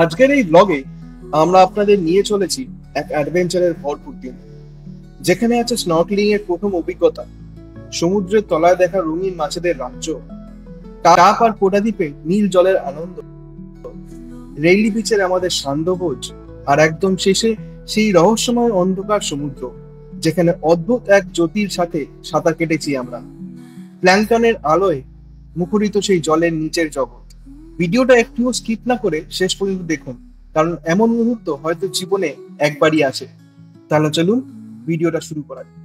আজকের এই ব্লগে আমরা আপনাদের নিয়ে চলেছি এক অ্যাডভেঞ্চারের ভরপুর দিন, যেখানে আছে স্নর্কেলিং এর প্রথম অভিজ্ঞতা, সমুদ্রের তলায় দেখা রঙিন মাছেদের রাজ্য, টাপ আর পোটা দ্বীপে নীল জলের আনন্দ, রেইলি বিচের আমাদের সান্ধ্যভোজ, আর একদম শেষে সেই রহস্যময় অন্ধকার সমুদ্র, যেখানে অদ্ভুত এক জ্যোতির সাথে সাঁতার কেটেছি আমরা। প্ল্যাঙ্কটনের আলোয় মুখরিত সেই জলের নিচের জগৎ। ভিডিওটা একটুও স্কিপ না করে শেষ পর্যন্ত দেখুন, কারণ এমন মুহূর্ত হয়তো জীবনে একবারই আসে। তাহলে চলুন ভিডিওটা শুরু করা যাক।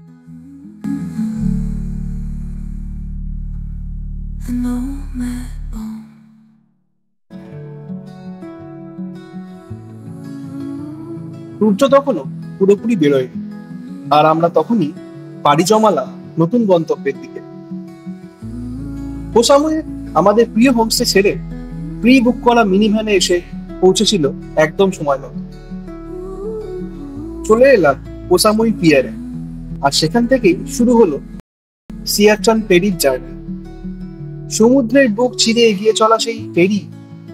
সূর্য তখনও পুরোপুরি বেরোয়নি, আর আমরা তখনই পাড়ি জমালাম নতুন গন্তব্যের দিকে। কোসামুয়ে আমাদের প্রিয় হোমস্টে ছেড়ে প্রি বুক করা মিনি ভ্যানে এসে পৌঁছেছিল একদম সময় মতো। চলে এলাম কোসামুই পিয়ারে, আর সেখান থেকেই শুরু হলো সিয়াচান ফেরির জার্নি। সমুদ্রের বুক চিরে এগিয়ে চলা সেই ফেরি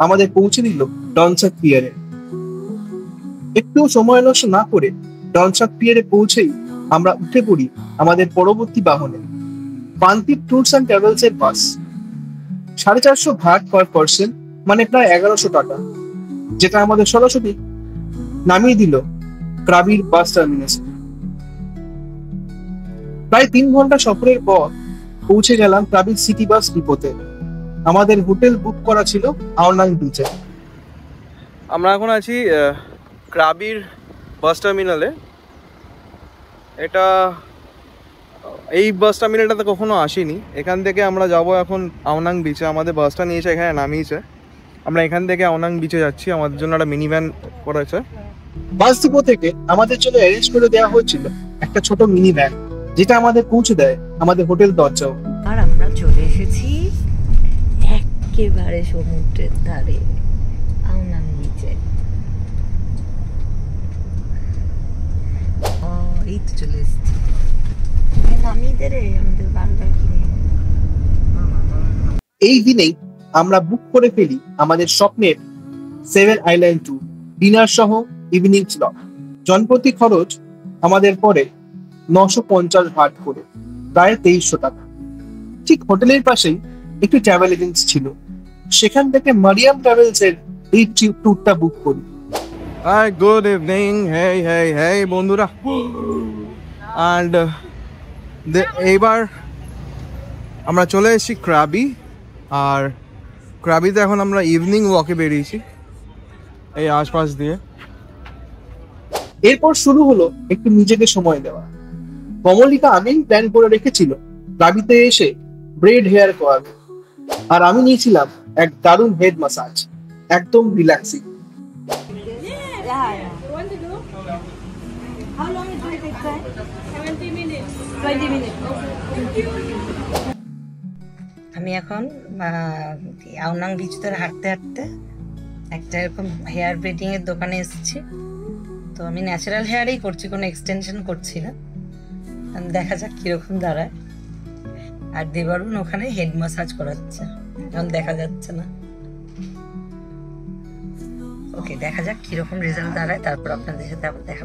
আমাদের পৌঁছে দিল ডনসাক পিয়ারে। একটু সময় নষ্ট না করে ডনসাক পিয়ারে পৌঁছেই আমরা উঠে পড়ি আমাদের পরবর্তী বাহনে, পান্তিপ ট্যুরস অ্যান্ড ট্রাভেলস এর বাস। 450 ভাট পার পার্সন, মানে প্রায় 1100 টাকা, যেটা আমাদের সরাসরি নামিয়ে দিল ক্রাবির বাস টার্মিনাসে। প্রায় 3 ঘন্টা সফরের পর পৌঁছে গেলাম ক্রাবির সিটি বাস ডিপোতে। আমাদের হোটেল বুক করা ছিল আওনাং বিচে। আমরা এখন আছি ক্রাবির বাস টার্মিনালে। এই বাস টার্মিনালটাতে কখনো আসিনি। এখান থেকে আমরা যাব এখন আওনাং বিচে। আমাদের বাসটা নিয়েছে, এখানে নামিয়েছে। আমরা এখান থেকে আওনাং বিচে যাচ্ছি। আমাদের জন্য একটা মিনি ভ্যান করেছে। বাস ডিপো থেকে আমাদের জন্য অ্যারেঞ্জ করে দেওয়া হয়েছিল একটা ছোট মিনি ভ্যান, যেটা আমাদের পৌঁছে দেয় আমাদের হোটেল দরজাও। আর আমরা চলে এসেছি একেবারে সমুদ্রের ধারে, আওনাং বিচে। এই তো চলে এসেছি। নামিয়ে দে রে আমাদের বারবার কিনে। এই দিনেই আমরা বুক করে ফেলি আমাদের স্বপ্নের 7 আইল্যান্ড ট্যুর, ডিনার সহ ইভিনিং স্লট। জনপ্রতি খরচ আমাদের পড়ে 950 ভাট করে, প্রায় 2300 টাকা। ঠিক হোটেলের পাশেই একটি ট্রাভেল এজেন্সি ছিল, সেখান থেকে মারিয়াম ট্রাভেলস এর এই ট্যুরটা বুক করি। Hi, good evening. Hey hey hey বন্ধুরা। অ্যান্ড এইবার আমরা চলে এসেছি ক্রাবি। আর ক্রাবিতে এখন আমরা ইভিনিং ওয়াকে বেরিয়েছি এই আশপাশ দিয়ে। এরপর শুরু হলো একটু নিজেকে সময় দেওয়া। কমলিকা আগেই প্ল্যান করে রেখেছিল ক্রাবিতে এসে ব্রেড হেয়ার করাবে, আর আমি নিয়েছিলাম এক দারুণ হেড ম্যাসাজ, একদম রিল্যাক্সিং। আমি এখন আওনাং বিচ ধরে হাঁটতে হাঁটতে একটা এরকম হেয়ার ব্রেডিং এর দোকানে এসেছি। তো আমি ন্যাচারাল হেয়ারই করছি, কোনো এক্সটেনশন করছি না। দেখা যাক কিরকম দাঁড়ায়। আর দেবারুণ ওখানে হেড ম্যাসাজ করাচ্ছে, এখন দেখা যাচ্ছে না। ওকে, দেখা যাক কিরকম রেজাল্ট দাঁড়ায়, তারপর আপনাদের সাথে আবার দেখা।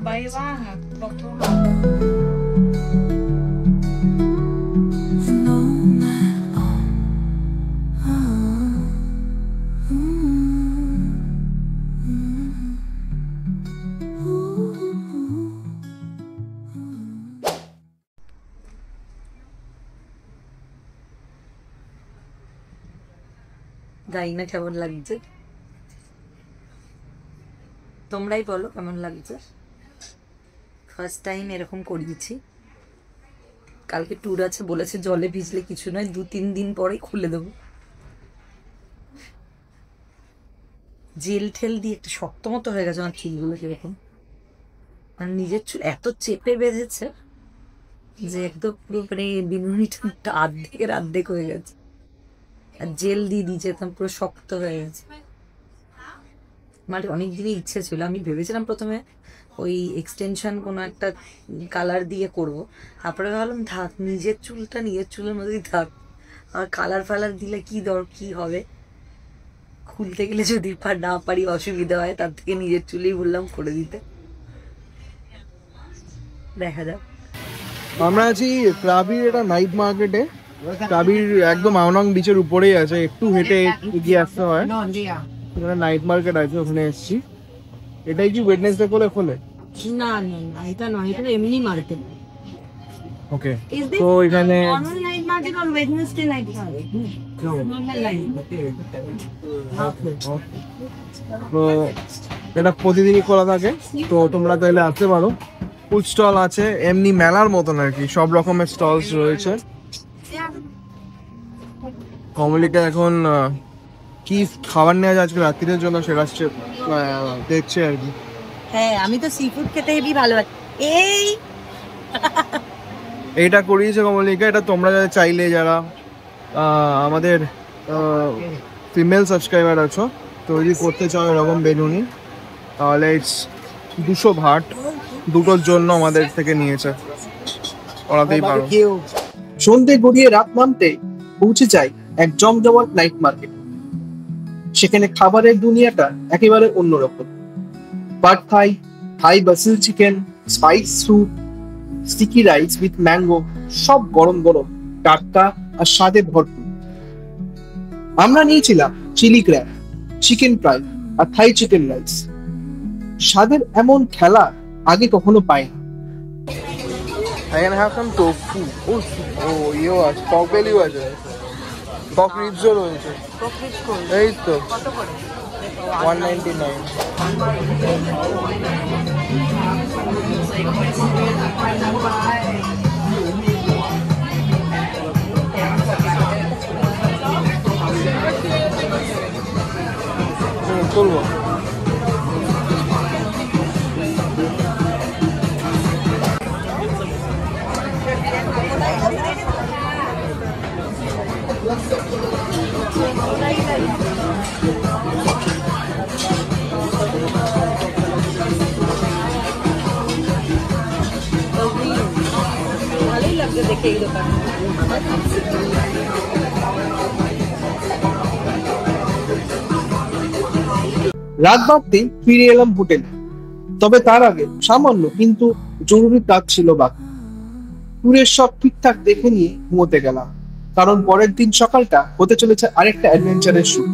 জানি না কেমন লাগছে, তোমরাই বলো কেমন লাগছে। ফার্স্ট টাইম এরকম করিয়েছি। কালকে ট্যুর আছে বলেছে, জলে ভিজলে কিছু নয়, 2-3 দিন পরেই খুলে দেবো। জেল ঠেল দিয়ে একটা শক্ত মতো হয়ে গেছে আমার চুলগুলো, কিরকম মানে নিজের চুল এত চেপে বেঁধেছে যে একদম পুরো মানে বিনুনিটা অর্ধেক হয়ে গেছে। আর জেল দিয়ে দিয়েছে, একদম পুরো শক্ত হয়ে গেছে। আমার অনেকদিনই ইচ্ছে ছিল, আমি ভেবেছিলাম প্রথমে ওই এক্সটেনশন কোনো একটা কালার দিয়ে করব, তারপরে ভাবলাম থাক, নিজের চুলের মধ্যেই থাক, আর কালার ফালার দিলে কি হবে। খুলতে গেলে যদি না পারি অসুবিধা হয়, তার থেকে নিজের চুলেই বললাম করে দিতে। দেখা যাক। আমরা আছি ক্রাবির এটা নাইট মার্কেটে। ক্রাবির একদম আওনাং বিচের উপরেই আছে, একটু হেঁটে এগিয়ে আসতে হয়। এখানে নাইট মার্কেট আছে, ওখানে এসেছি। এটাই কি ওয়েডনেসডে করে খোলে? না না না, এটা নয়, এটা এমনি মার্কেট। ওকে, তো এখানে night market on Wednesday night market. তো এটা প্রতিদিনই খোলা থাকে, তো তোমরা তাহলে আসতে পারো। ফুড স্টল আছে, এমনি মেলার মতন আর কি, সব রকমের স্টলস রয়েছে। কমলিকা এখন কি খাবার নেওয়া যায় আজকে রাত্রির জন্য সেটা দেখছে আর কি। হ্যাঁ, আমি তো সি ফুড খেতে হেবি ভালোবাসি। এইটা করিয়েছে কমলিকা। এটা তোমরা যারা চাইলে, যারা আমাদের ফিমেল সাবস্ক্রাইবার আছো, তৈরি করতে চাও এরকম বেলুনি, তাহলে 200 ভাট দুটোর জন্য আমাদের থেকে নিয়েছে, করাতেই পারো। সন্ধে গড়িয়ে রাত নামতে পৌঁছে যাই এক জমজমাট নাইট মার্কেট। সেখানে খাবারের দুনিয়াটা একেবারে অন্যরকম। Pad Thai, Thai basil chicken, spice soup, sticky rice with mango, সব গরম গরম, টাটকা আর স্বাদে ভরপুর। আমরা নিয়েছিলাম চিলি ক্র্যাব, চিকেন ফ্রাই আর থাই চিকেন রাইস। স্বাদের এমন খেলা আগে কখনো পাইনি। I can have some tofu. Oh, ইয়েও আছে, pork belly আছে, pork ribs ও রয়েছে। এই তো 199। তুলবো। ভালোই লাগছে দেখে এই দোকান। রাত বাড়তেই ফিরে এলাম হোটেলে। তবে তার আগে সামান্য কিন্তু জরুরি কাজ ছিল বাকি। ট্যুরের সব ঠিকঠাক দেখে নিয়ে ঘুমোতে গেলাম, কারণ পরের দিন সকালটা হতে চলেছে আরেকটা অ্যাডভেঞ্চারের শুরু।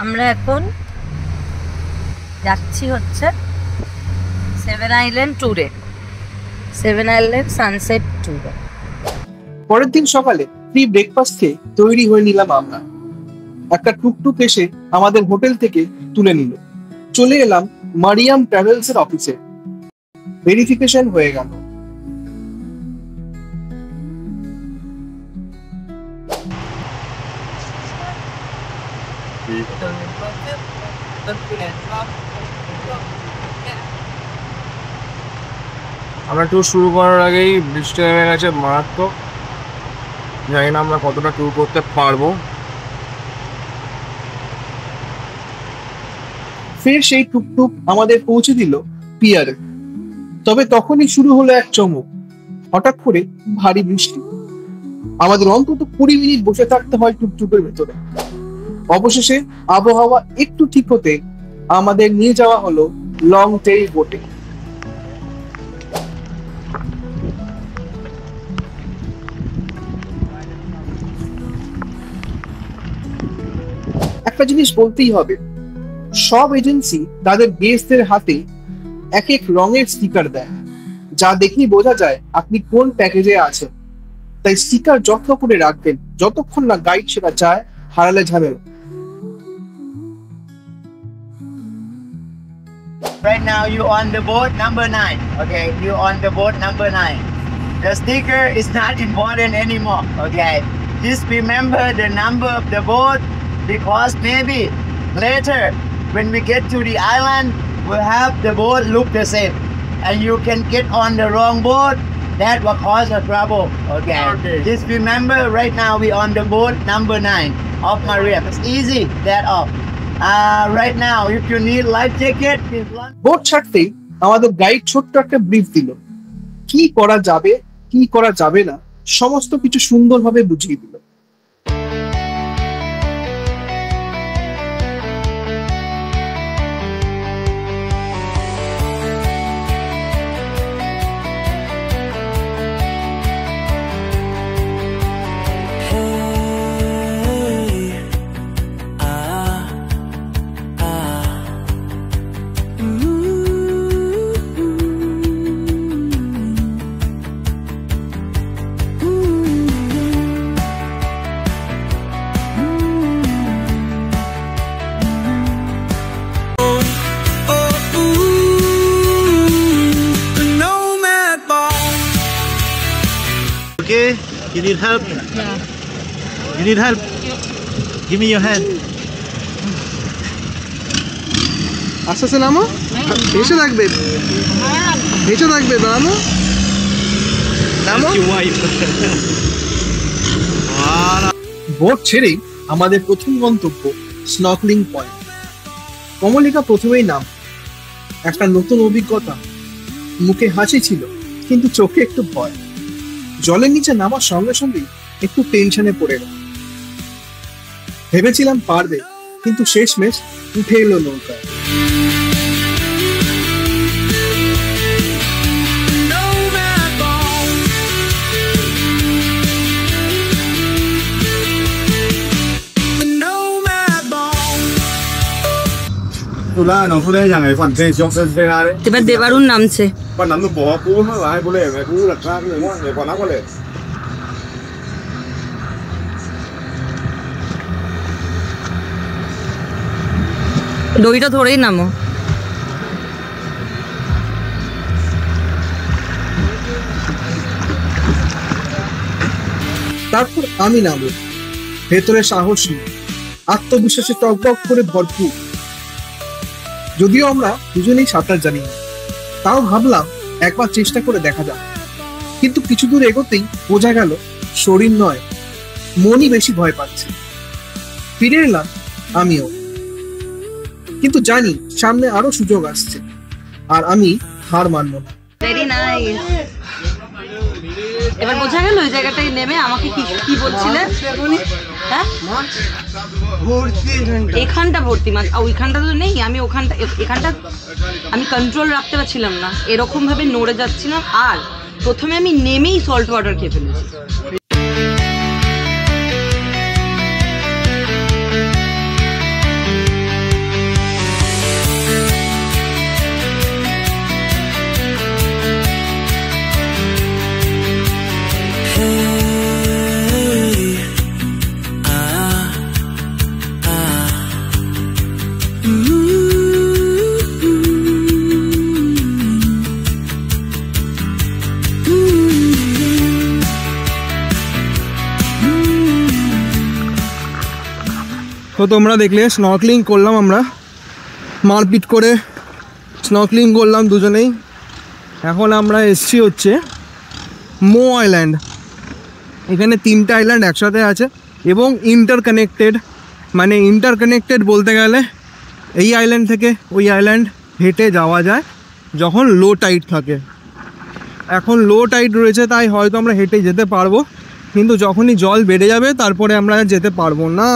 আমরা এখন যাচ্ছি হচ্ছে 7 আইল্যান্ড ট্যুরে, 7 আইল্যান্ড সানসেট ট্যুরে। পরের দিন সকালে ফ্রি ব্রেকফাস্ট খেয়ে তৈরি হয়ে নিলাম আমরা। একটা টুকটুক এসে আমাদের হোটেল থেকে তুলে নিল। চলে এলাম মারিয়াম ট্রাভেলস এর অফিসে। ভেরিফিকেশন হয়ে গেল। আমরা ট্যুর শুরু করার আগেই বৃষ্টি নেমে গেছে মারাত্মক। জানি না আমরা কতটা ট্যুর করতে পারবো। ফের সেই টুকটুক আমাদের পৌঁছে দিল পিয়ারে। তবে তখনই শুরু হলো এক চমক। হঠাৎ করে ভারী বৃষ্টি। আমাদের অন্তত 20 মিনিট বসে থাকতে হয় টুকটুকের ভেতরে। অবশেষে আবহাওয়া একটু ঠিক হতে আমাদের নিয়ে যাওয়া হলো লং টেইল বোটে। একটা জিনিস বলতেই হবে, সব এজেন্সি তাদের গেস্টদের হাতে এক এক রঙের স্টিকার দেয়, যা দেখেই বোঝা যায় আপনি কোন প্যাকেজে আছেন। তাই স্টিকার যত্ন করে রাখবেন, যতক্ষণ না গাইড সেটা চায়, হারালে ঝামেলা। Right now you on the boat number 9. Okay, you on the boat number 9. The sticker is not important anymore. Okay, just remember the number of the boat, because maybe later when we get to the island we'll have the boat look the same and you can get on the wrong boat. That will cause a trouble. Okay, just remember right now we on the boat number 9 of Maria. It's easy, that off. Right now if you need life jacket, boat ছাড়তেই আমাদের guide ছোট্ট একটা brief দিল, কি করা যাবে কি করা যাবে না সমস্ত কিছু সুন্দরভাবে বুঝিয়ে দিল। Okay, you need help? You need help? Give me your hand. আস্তে আস্তে নামো, ভেসে থাকবে, ভেসে থাকবে, নামো নামো। বোট ছেড়েই আমাদের প্রথম গন্তব্য স্নর্কলিং পয়েন্ট। কমলিকা প্রথমেই নাম, একটা নতুন অভিজ্ঞতা, মুখে হাসি ছিল কিন্তু চোখে একটু ভয়। জলের নিচে নামার সঙ্গে সঙ্গেই একটু টেনশনে পড়ে গেল। ভেবেছিলাম পারবে, কিন্তু শেষমেশ উঠে এলো নৌকায়। এবার দেবারুন নামছে। দড়িটা ধরেই নামো। তারপর আমি নামলাম, ভেতরে সাহস নেই, আত্মবিশ্বাসে টকবক করে ভরপুর। যদিও আমরা দুজনেই সাঁতার জানি না, তাও ভাবলাম একবার চেষ্টা করে দেখা যাক। কিন্তু কিছু দূর এগোতেই বোঝা গেল শরীর নয়, মনই বেশি ভয় পাচ্ছে। ফিরে এলাম আমিও, কিন্তু জানি সামনে আরো সুযোগ আসছে, আর আমি হার মানব না। Very nice. এবার বোঝা গেল ওই জায়গাটায় নেমে আমাকে কি কি বলছিলে? হ্যাঁ, এখানটা ভর্তি মাছ, ওইখানটা তো নেই। আমি ওখানটা, এখানটা আমি কন্ট্রোল রাখতে পারছিলাম না, এরকম ভাবে নড়ে যাচ্ছিলাম। আর প্রথমে আমি নেমেই সল্ট ওয়াটার খেয়ে ফেলেছি। তো তোমরা দেখলে স্নর্কলিং করলাম আমরা, মারপিট করে স্নর্কলিং করলাম দুজনেই। এখন আমরা এসছি হচ্ছে মো আইল্যান্ড। এখানে 3টে আইল্যান্ড একসাথে আছে এবং ইন্টারকানেক্টেড। মানে ইন্টারকানেক্টেড বলতে গেলে এই আইল্যান্ড থেকে ওই আইল্যান্ড হেঁটে যাওয়া যায় যখন লো টাইড থাকে। এখন লো টাইড রয়েছে তাই হয়তো আমরা হেঁটে যেতে পারবো, কিন্তু যখনই জল বেড়ে যাবে তারপরে আমরা যেতে পারবো না।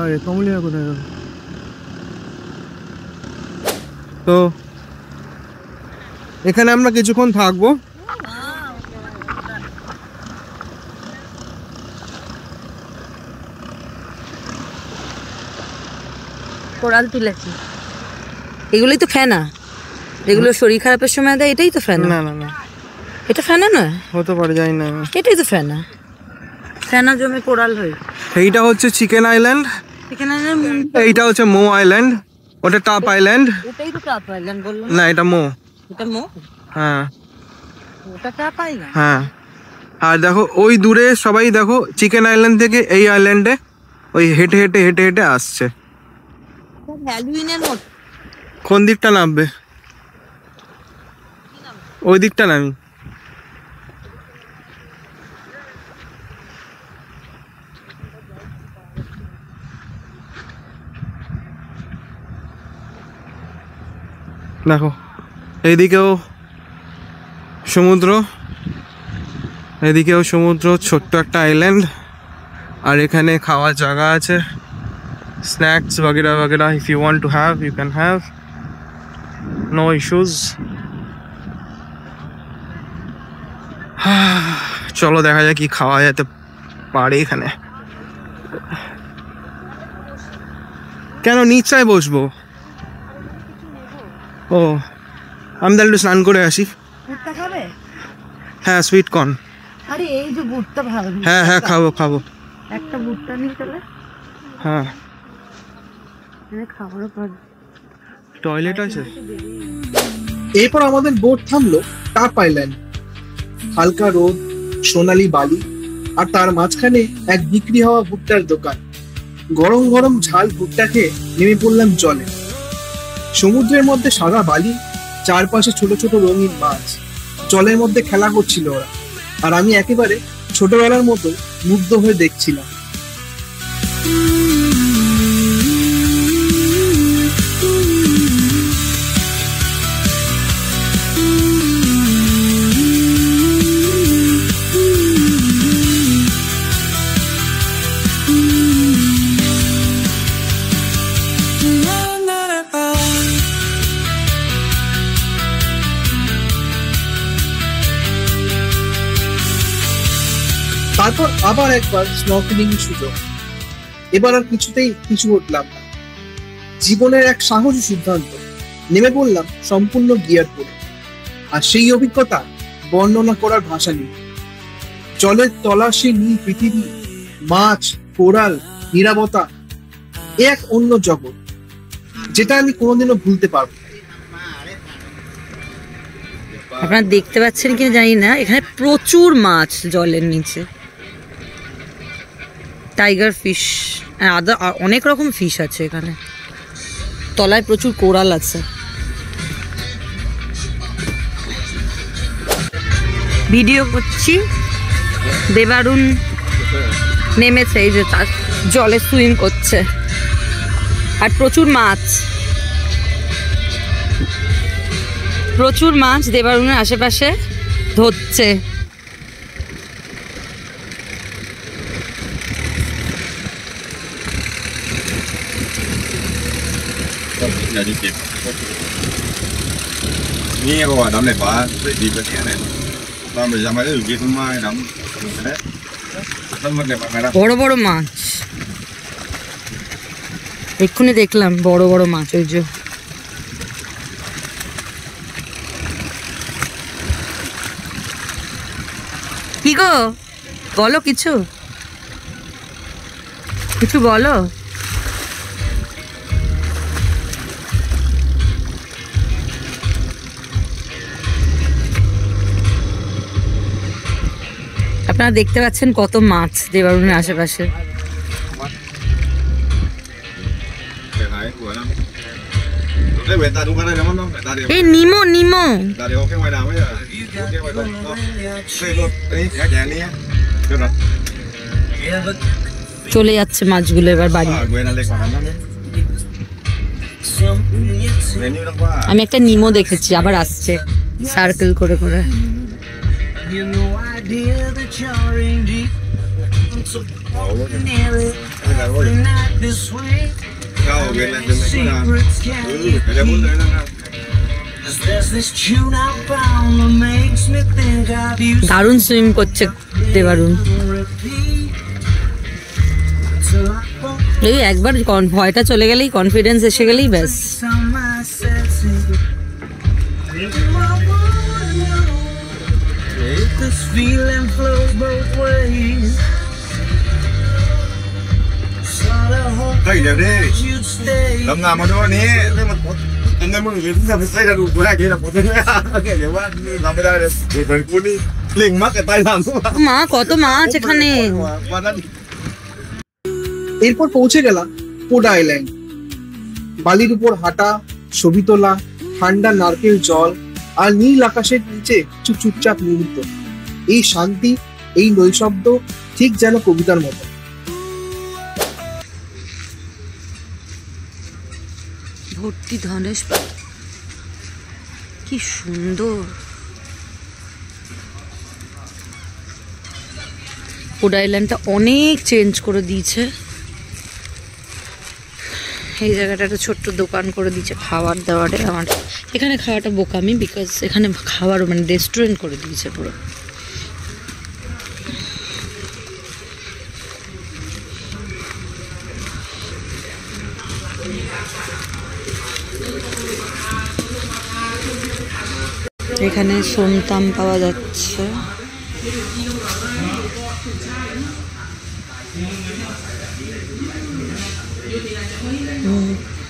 আরে কমলিয়া কোথায় গেল? তো এখানে আমরা কিছুক্ষণ থাকবো। কোরাল তুলেছি, এগুলোই তো ফেনা, এগুলো শরীর খারাপের সময় দেয়। এটাই তো ফেনা। না না না, এটা ফেনা নয়, হতে পারে, জানি না। এটাই তো ফেনা, ফেনা জমে কোরাল হয়। এইটা হচ্ছে চিকেন আইল্যান্ড, এইটা হচ্ছে মো আইল্যান্ড, ওটা টাপ আইল্যান্ড। ওটাই তো টাপ আইল্যান্ড বললাম না, এটা মো। এটা মো? হ্যাঁ ওটা টাপ আইল্যান্ড। হ্যাঁ, আর দেখো ওই দূরে সবাই দেখো চিকেন আইল্যান্ড থেকে এই আইল্যান্ডে ওই হেঁটে হেঁটে হেঁটে হেঁটে আসছে। হ্যালোউইনের মতো। কোন দিকটা নামবে? ওই দিকটা নামি। দেখো এইদিকেও সমুদ্র, এদিকেও সমুদ্র, ছোট্ট একটা আইল্যান্ড, আর এখানে খাওয়ার জায়গা আছে, স্ন্যাক্স वगैरह वगैरह if you want to have you can have, no issues. চলো দেখা যাক কি খাওয়া যেতে পারে এখানে। কেন নিচটায় বসবো? ও আমি তাহলে একটু স্নান করে আসি। ভুট্টা খাবে? হ্যাঁ সুইট কর্ন। আরে এই যে ভুট্টা ভালো। হ্যাঁ হ্যাঁ খাবো খাবো। একটা ভুট্টা নিয়ে চলে। হ্যাঁ খাবারও পর টয়লেট আছে। এরপর আমাদের বোট থামলো টাপ আইল্যান্ড। হালকা রোদ, সোনালি বালি, আর তার মাঝখানে এক বিক্রি হওয়া ভুট্টার দোকান। গরম গরম ঝাল ভুট্টা খেয়ে নেমে পড়লাম জলে। সমুদ্রের মধ্যে সাদা বালি, চারপাশে ছোট ছোট রঙিন মাছ, জলের মধ্যে খেলা করছিল ওরা, আর আমি একেবারে ছোটবেলার মতো মুগ্ধ হয়ে দেখছিলাম। তারপর আবার একবার স্নর্কেলিং সুযোগ। এবার আর কিছুতেই পিছু হটলাম না। জীবনের এক সাহসী সিদ্ধান্ত, নেমে পড়লাম সম্পূর্ণ গিয়ার পরে। আর সেই অভিজ্ঞতা বর্ণনা করার ভাষা নেই। জলের তলা সেই নীল পৃথিবী, মাছ, কোরাল, নীরবতা, এক অন্য জগৎ, যেটা আমি কোনোদিনও ভুলতে পারবো। আপনারা দেখতে পাচ্ছেন কিনা জানি না, এখানে প্রচুর মাছ জলের নিচে, টাইগার ফিশ, অনেক রকম ফিশ আছে এখানে। তলায় প্রচুর কোরাল আছে। ভিডিও করছি, দেবারুণ নেমেছে, এই যে তার জলে সুইম করছে, আর প্রচুর মাছ, প্রচুর মাছ দেবারুণের আশেপাশে ধরছে। Nghe qua đám này quá, vậy đi bên này, làm để ra máy được kia không mai đám, đấy, đám bên này mà mày làm. বড় বড় মাছ এক্ষুনি দেখলাম, বড় বড় মাছ। ওই যে কি গো, বলো কিছু, কিছু বলো। আপনারা দেখতে পাচ্ছেন কত মাছ দেবারুণের আশেপাশে। এই নিমো নিমো চলে যাচ্ছে মাছগুলো এবার বাড়ি। আমি একটা নিমো দেখেছি, আবার আসছে সার্কেল করে করে। দারুণ সুইম করছে দেবারুণ। এই একবার ভয়টা চলে গেলেই, কনফিডেন্স এসে গেলেই ব্যাস। Đây giờ đi, làm nào mà đó nè, đây mà anh em mình cũng làm sai ra đủ của hai kia là một cái cái gì quá làmไม่ได้เลยเปิดกูนี่ลิงมักแต่ใต้น้ำ মা কত মাছ এখানে। এরপর পৌঁছে গেলাম পোডা আইল্যান্ড। বালির উপর হাঁটা, ছবি তোলা, ঠান্ডা নারকেল জল, আর নীল আকাশের নিচে চুপচাপ মুহূর্ত। এই শান্তি, এই নৈশব্দ ঠিক যেন কবিতার মতো। ভর্তি ধনেশ পাতা, কি সুন্দর। উড আইল্যান্ডটা অনেক চেঞ্জ করে দিয়েছে। এই জায়গাটা একটা ছোট্ট দোকান করে দিয়েছে খাবার দাবারে। আমার এখানে খাওয়াটা বোকামি, বিকজ এখানে খাবার মানে রেস্টুরেন্ট করে দিয়েছে পুরো। এখানে সোমতাম পাওয়া যাচ্ছে।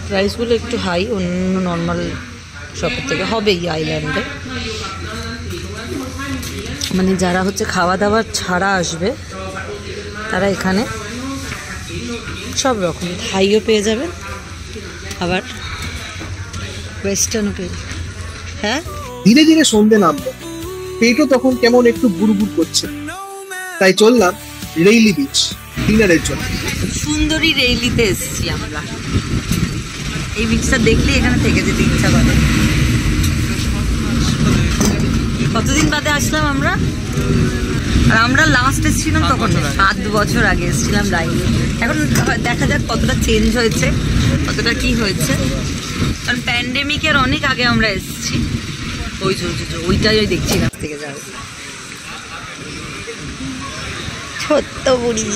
প্রাইসগুলো একটু হাই অন্য নর্মাল শপের থেকে হবে এই আইল্যান্ডে। মানে যারা হচ্ছে খাওয়া দাওয়া ছাড়া আসবে তারা এখানে সব রকম থাইও পেয়ে যাবেন, আবার ওয়েস্টার্নও পেয়ে যাবেন। হ্যাঁ, ধীরে ধীরে সন্ধে নামলো, পেটও তখন কেমন একটু বুড়বুড় করছে, তাই চললাম রেইলি বিচ ডিনারের জন্য। সুন্দরী রেইলিতে এসেছি আমরা। এই বিচটা দেখলে এখানে থেকে যেতে ইচ্ছা করে। কতদিন বাদে আসলাম আমরা? আর আমরা লাস্ট এসেছিলাম তখন 7 বছর আগে এসেছিলাম রাইডে। এখন দেখা যাক কতটা চেঞ্জ হয়েছে, কতটা কি হয়েছে। কারণ প্যান্ডেমিকের অনেক আগে আমরা এসেছি। ওইটাই ওই দেখছি রাস্তা থেকে যাবে। ছোট্ট বুড়ি।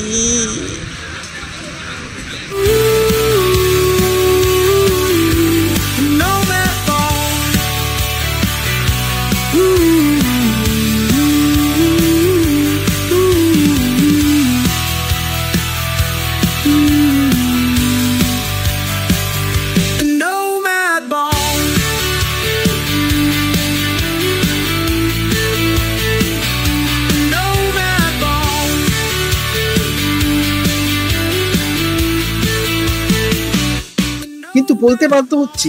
কিন্তু বলতে বাধ্য হচ্ছি,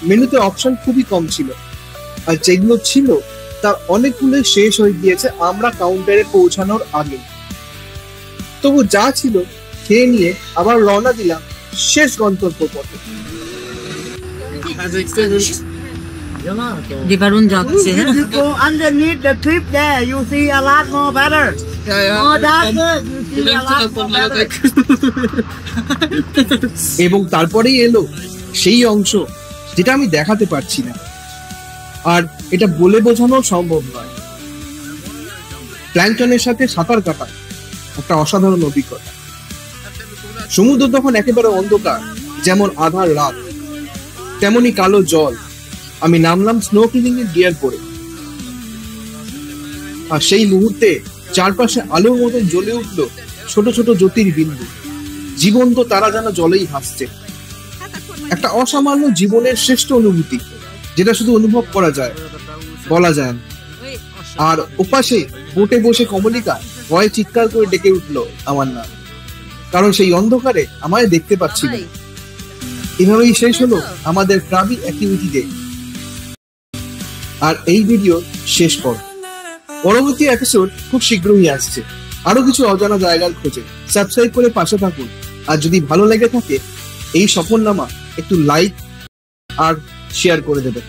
মেনুতে অপশন খুবই কম ছিল, আর যেগুলো ছিল তার অনেকগুলো শেষ হয়ে গিয়েছে আমরা কাউন্টারে পৌঁছানোর আগে। তবু যা ছিল খেয়ে নিয়ে আবার রওনা দিলাম শেষ গন্তব্য পথে। দিবারুন যাচ্ছে। If you go underneath the trip there, you see a lot more better. More darker, you see a lot more better. এবং তারপরেই এলো সেই অংশ যেটা আমি দেখাতে পারছি না, আর এটা বলে বোঝানো সম্ভব নয়। প্ল্যাঙ্কটনের সাথে সাঁতার কাটা একটা অসাধারণ অভিজ্ঞতা। সমুদ্র তখন একেবারে অন্ধকার, যেমন আধার রাত, তেমনি কালো জল। আমি নামলাম স্নোক্লিং এর গিয়ার পরে, আর সেই মুহূর্তে চারপাশে আলোর মতন জ্বলে উঠলো ছোট ছোট জ্যোতির্বিন্দু। জীবন্ত তারা যেন জলেই ভাসছে। একটা অসামান্য জীবনের শ্রেষ্ঠ অনুভূতি, যেটা শুধু অনুভব করা যায়, বলা যায় না। আর ওপাশে বোটে বসে কমলিকা ভয়ে চিৎকার করে ডেকে উঠলো আমার নাম, কারণ সেই অন্ধকারে আমায় দেখতে পাচ্ছিল। এভাবেই শেষ হলো আমাদের ক্রাবি অ্যাক্টিভিটি ডে। আর এই ভিডিও শেষ পর্ব। পরবর্তী এপিসোড খুব শীঘ্রই আসছে, আরো কিছু অজানা জায়গার খোঁজে। সাবস্ক্রাইব করে পাশে থাকুন, আর যদি ভালো লেগে থাকে এই সফরনামা একটু লাইক আর শেয়ার করে দেবেন।